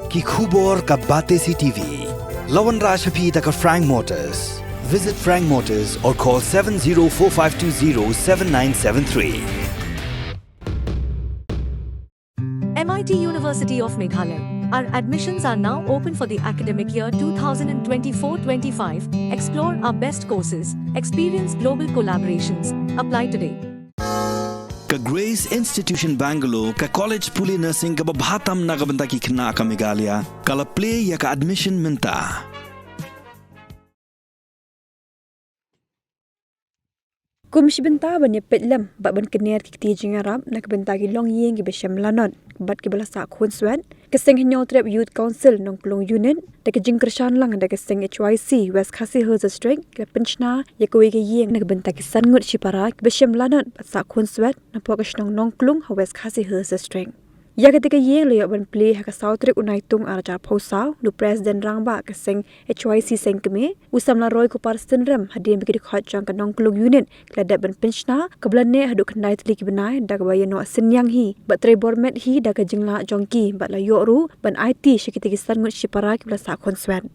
ki khubor ka Bate CTV. Lawan Rajaphi taka Frank Motors. Visit Frank Motors or call 7045207973. MIT University of Meghalaya. Our admissions are now open for the academic year 2024-25. Explore our best courses, experience global collaborations. Apply today. Ka Grace Institution Bangalore ka College Puli Nursing ka babhatam na kabanta ki khna ka Meghalaya kala play ya ka admission minta. Kum shibenta ban petlam ba ban kener ti jingarap nak benta ki long yeng ki besham lanot bat ki balasa khun swat ke seng hinyo trap youth council nong klong unit de ke jingkrshan lang de ke seng HYC West Khasi Hills District ke penchna ye ko ke yeng nak benta ki sangut shipara ki besham lanot bat sa khun swat na pokash nong klong West Khasi Hills District. Ya ketika yeng le ban play ha ka sautrek unai tung araja phosau lu president rangba ka seng HYC seng keme usamla roy ko parsten ram hadim bigi khot jang ka nong klug unit klada ban penchna kablan ne hadu khandai tli ki banai dag ba yeno senyang hi batre bormet hi dag jingla jongki bat la yoru ban IT shikiti ki sangut shipara ki bla sa khonswan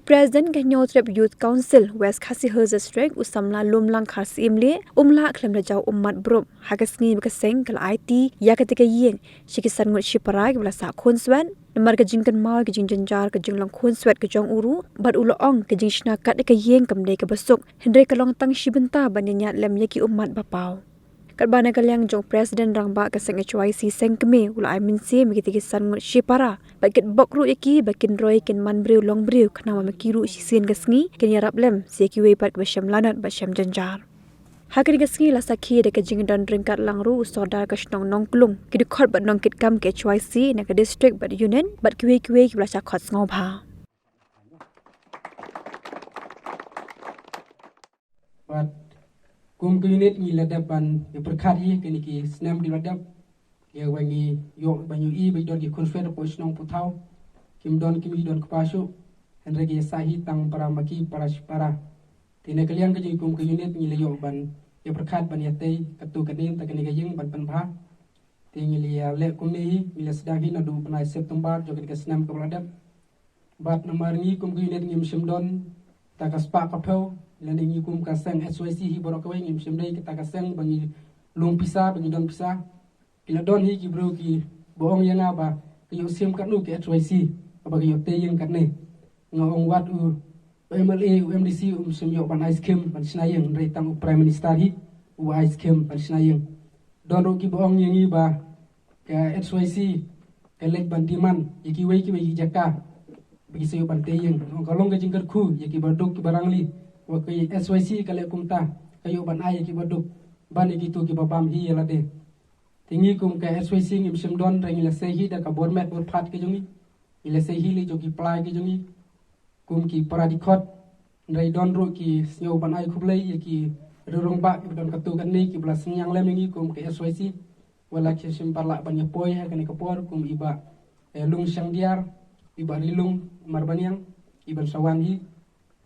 President Ganyo Trip Youth Council West Khasi Hills District usamla lumlang khas imle umla khlemla jaw ummat brum hagasngi bekaseng kal IT ya ketika yeng shikisan ngut shipara ki bla sa khonswan namar ka jingkan maw ki jingjanjar ka jinglang khonswat ka jong uru bat uloong ka jingshna kat ka yeng kamde ka besuk hendre ka long tang shibenta bannya lem yaki ummat bapau Karbana kalyang jong president rangba ka seng HYC seng keme ula I minsi migiti kisan ngut shipara bakit bokru yaki bakin roy kin manbriu longbriu kana makiru sisien gasngi kin yarap lem seki we pat basham lanat basham janjar Hakari gasngi la sakhi de ka jingdan ringkat langru usodar ka shnong nongklung ki khot bat nong kit kam ke HYC na ka district bat union bat kiwe ki bla cha khot ngau bha But kum unit ni ladapan yang perkhari kini ki senam di ladap ya wangi yok banyu I bi don ki konfer pois nong putau kim don kepasu henre ki sahi tang para maki para para tine kalian ke kum unit ni yok ban ya perkhat ban ya tei katu kadin ta kini gajing ban panbha tingi lia le kum ni mila sedang hi nadu penai September jo ki senam ke ladap bat nomor ni kum unit ni musim don ta kaspa kapau Lani ngikum kaseng SYC hi borok kawai ngim simdai kita kaseng bangi lung pisa bangi don pisa kila don hi ki bro ki bohong yang apa ki usim kat nu ki SYC apa ki yote yang kat ne ngong wat u MLA UMDC sim yok ban ice cream ban sinayeng rei tang prime minister hi u ice cream ban sinayeng don ro ki bohong yang i ba ka SYC elek ban diman iki wei ki jaka bagi sayo ban teyeng kalong ka jingkar khu yaki baduk ki barangli Wakai SYC kali kumta kayu ban ayah ki baduk ban gitu ki babam hi yalade tingi kum ka SYC ngim simdon rangi la sehi da ka bormet bor phat ki jungi ila sehi li jogi plai ki jungi kum ki paradikot ndai don ro ki snyo ban ayah khublai ki rurung ba ki don katu kan ni ki bla senyang lem ngi kum ka SYC wala ki sim parla ban yapoi ha kan kapor kum iba lung sangdiar iba rilung marbaniang iban sawan hi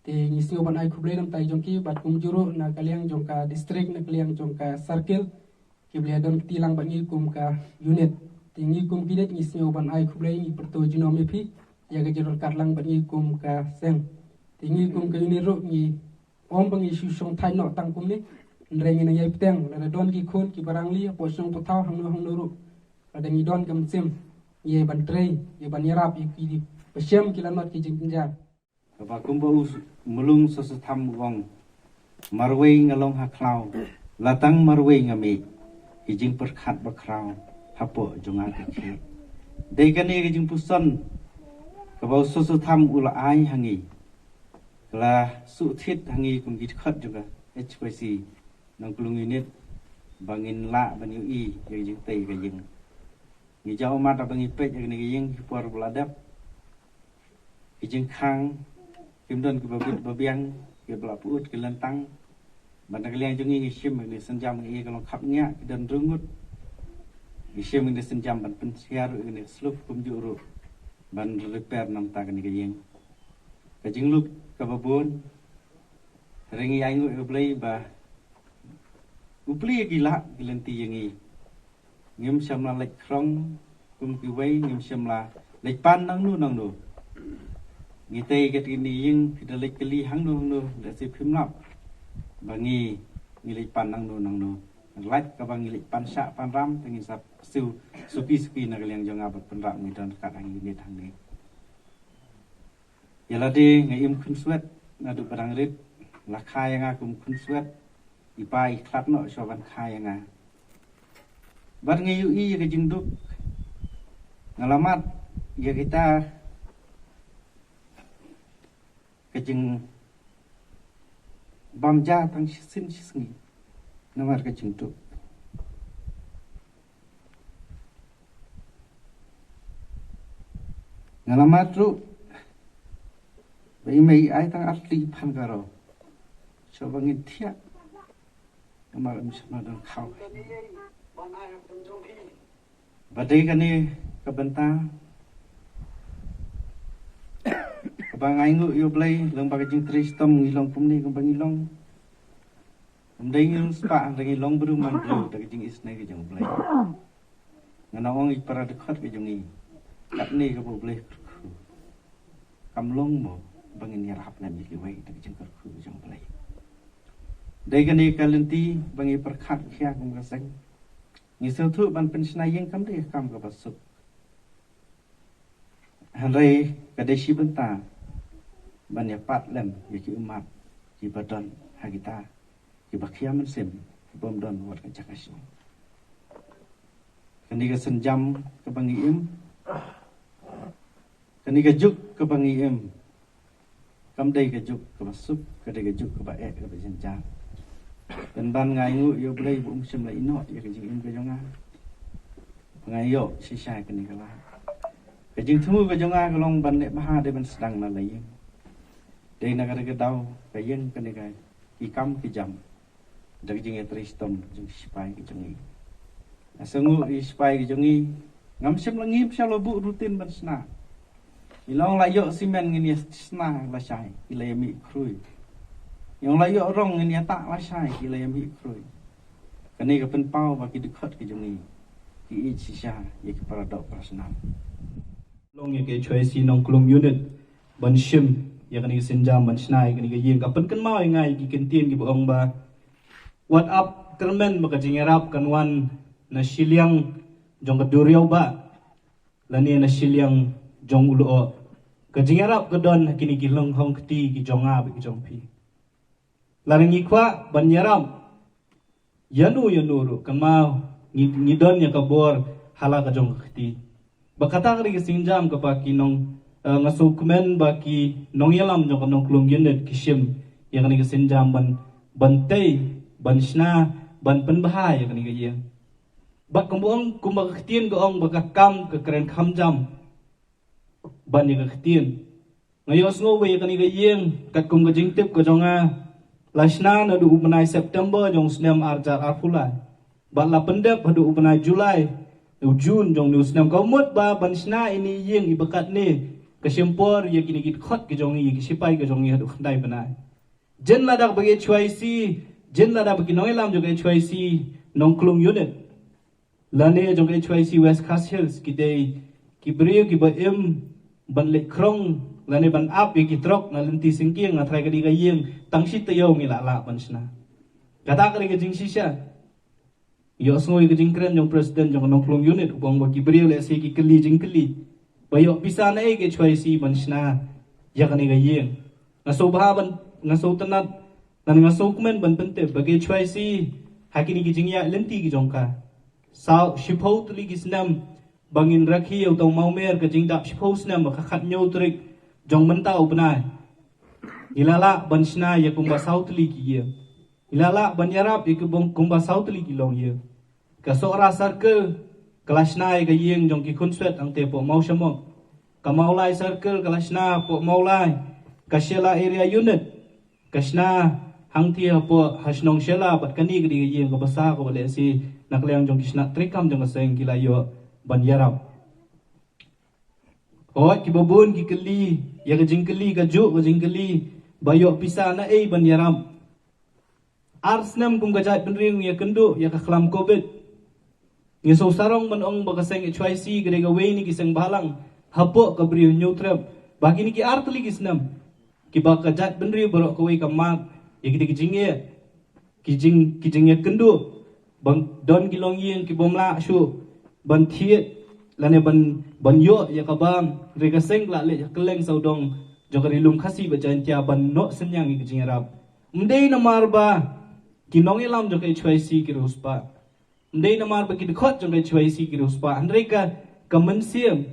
te ngisi oban ai khuble nam tai jongki bat kum juro na kaliang jongka district na kaliang jongka circle ki blia don tilang bangi kum ka unit tingi kum kidet ngisi oban ai khuble ngi perto jinome phi ya ga jirol karlang bangi kum ka seng tingi kum ka unit ro ngi om bangi su song thai no tang kum ni ndrengi na yai pteng la don ki khon ki barangli po song putau hang no ro ada ngi don kam sim ye ban trei ye ban yarap ki pesem kilanot ki jingja Và cũng bố mulung so so tham vong marway ngalong ha klau latang marway ngami kijing perkhat ba krau hapo jonga ki dei kani kijing puson ka bau so so tham ula ai hangi la su thit hangi kum ki khat juga HYC nang kulung unit bangin la ban yu I kijing tei kijing ni jaw mat bangi pet ni kijing por buladap kijing khang Kim don ki babiang ki belaput ki lentang ban kalian jungi ngi sim ni senjam ngi kalau khap nya ki dan rungut ngi sim ngi senjam ban pensiar ngi sluf kum juru ban repair nam ta ni kayeng ka jingluk ka babon rengi ai ngu ublai ba upli gila gilenti yengi ngim samla lek krong kum ki wei ngim samla Lepan nang nu. Ngite ket ini yang kita lek keli hang nu dak si phimlap. Bangi ngilipan nang nu. Like ka bang ngilipan syak pan ram tengin sap suki nak yang jong abat penrak ni dan kat hang ini hang ni. Yalade ngaim kun swet ngadu padang rit la khai nga kum kun swet ipai klat no shoban khai nga. Bar ngayu i ke jingduk ngalamat ya kita kejeng bamja tang sin singi namar kejeng tu ngalamat ru bai mai ai tang asli phan karo so bangin thia namar misma dan khau badai kani kabenta bang aingu yo play lang bagai jing tristom ngilong pumni kong bangilong umdai ngilong spa ngilong bru man bru tak jing isnai ke jong play nganong ipara dekat ke jongi kat ni ke play kamlong mo bangin yarap na mi wai tak jing kerku jong play dai kani kalenti bangi perkhat khia kong kaseng ngisel thu ban pensnai yang kam de kam ka basuk hanrai kadeshi benta banyak pat lem yaki umat ki badan hagita ki bakia mensem bom don wat kacakashi kani ka senjam ke bangiim kani ka juk ke bangiim kam dai ka juk ke basuk ka dai ka juk ke bae ke senjam dan ban ngai ngu yo blai bum sem la ino ya ke jing ke jonga ngai yo sisai kani kala ke jing thumu ke jonga kalong ban ne maha de ban sedang na lai dei na ka dau ka yen kan ka ikam ki jam dag jing tristom jing spai ki jongi asengu spai ki jongi ngam sem la ngim sha lo bu rutin ban sna ilong la yo simen ngini sna la sai ile mi krui yang la yo rong ngini ta la sai ile mi krui kani ka pen pau ba ki dekat ki jongi ki i chi sha ye ki para dok prasna long ye ke choi si nong klong unit ban shim ya kan ni senjam ban snai kan ni yin ka pen kan mau ngai ki kentin ki bong ba what up kermen ba ka jingerap kan wan na shiliang jong ka duriau ba lani na shiliang jong ulo ka jingerap ka don kini ki long hong kti ki jonga bi ki jong pi laringi kwa ban yaram yanu ru kan mau ni don ya ka bor hala ka jong kti ba kata ka ki senjam ka pa ki nong ngasukmen baki nongyalam jong nong klung unit kishim yang ni kesenjam ban tei ban shna ban pen bahai yang ni ye bak kumbong kumbak ktien go ong bak kam ke keren khamjam ban ni ktien ngayos ngo we yang ni ye kat kum ga jingtip ko jonga lashna na du upnai september jong snem arjar arfulai ban la pendep hadu upnai julai Jun jong nu snem ka mut ba ban shna ini yeng ibakat ni kesimpor ya kini git khot ke jongi ki sipai ke jongi hadu khandai banai jen ladak bagi HYC jen ladak bagi noilam juga HYC nongklung unit lane juga HYC West Khas Hills ki dei ki brio ki ba em ban le krong lane ban ap ki trok na lenti singking na trai ka di ga yeng tangsi te yo ngi la ban sna kata ka ke jing sisha yo sngoi ke jing kren jong president jong nongklung unit bong ba ki brio le se ki keli jing keli bayok bisa naik ke HYC bansna ya kan ga yeng ngaso bahaban ngaso tenat dan ngaso kumen ban pente bagi HYC hakini ki jingya lenti ki jongka sao shipho tuli ki snam bangin rakhi au tong maumer ke jingdap shipho snam ka khat nyo trik jong mentau benai ilala bansna ya kumba sao tuli ki ye ilala banyarap ya kumba sao tuli ki long ye ka sora circle kelasnai ke yeng jong ki kunswet ang te po mau samok kamaulai circle kelasna po maulai kasela area unit kasna hang tia po hasnong shela bat kani gdi yeng ko basa ko le si nakleang jong kisna trikam jong seng kilayo ban yarap o ki babun ki keli ya ke jingkeli ka ju ka jingkeli bayo pisa na ban yarap arsnam kum gajat penring ya kendu ya ka khlam covid ngiso sarong manong bakaseng HYC gede gawe ni kiseng balang hapo ka brio nyutrem bagi ni ki artli gisnam ki ba ka jat benri borok kawai ka mak ya kita kijing ya kendu bang don kilong yin ki bomla shu ban thiet lane ban yo ya ka bam rega seng la le keleng saudong jokari lum khasi ba jan tia ban no senyang ki kijing rap mdei na marba ki nong ilam jokai chwai si ki ruspa mdei na marba ki khot jokai chwai si ki ruspa andreka kamen siam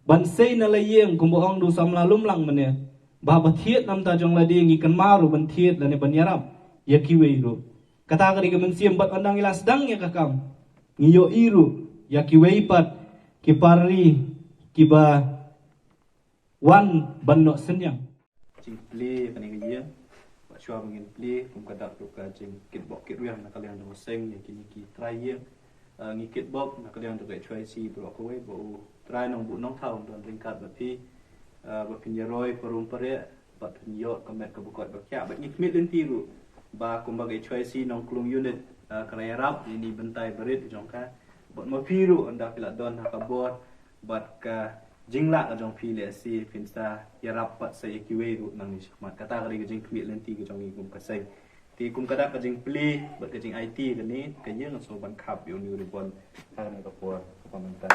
ban sei na la yeng kumbo ong du sam la lum lang mane ba ba thiet nam ta jong la ding ngi kan maru ban thiet lane ban yarap ya kiwei ru kata kari kamen siam bat andang ila sedang ya kakam ngiyo iru ya kiwei pat ki pari ki ba wan ban no senyang jing play pani ke ye ba shwa mengin play kum kadak tu ka jing kitbok kitwiang nak kalian do seng ya kini ki try ye ngi kitbok nak kalian do ke choi si bro ko we bo try nong bu nong thau don ringkat ba pi ba pin ye roi perum pare ba pin yo kamet ka bukot ba kya ba ngi mit len ti ru ba kum ba ke choi si nong klung unit kalaya rap ini bentai berit jong ka bot ma pi ru anda pila don ha ka bot bat ka jingla ka jong pile si finsta yarap pat sa ikiwe ru nang ni mat kata kali ka jing kmi lenti ka jong igum ka sai ti kum kada ka jing play bat ka jing IT ka ni ka yeng so ban khap yo ni ru bon ta na ka por ka pamanta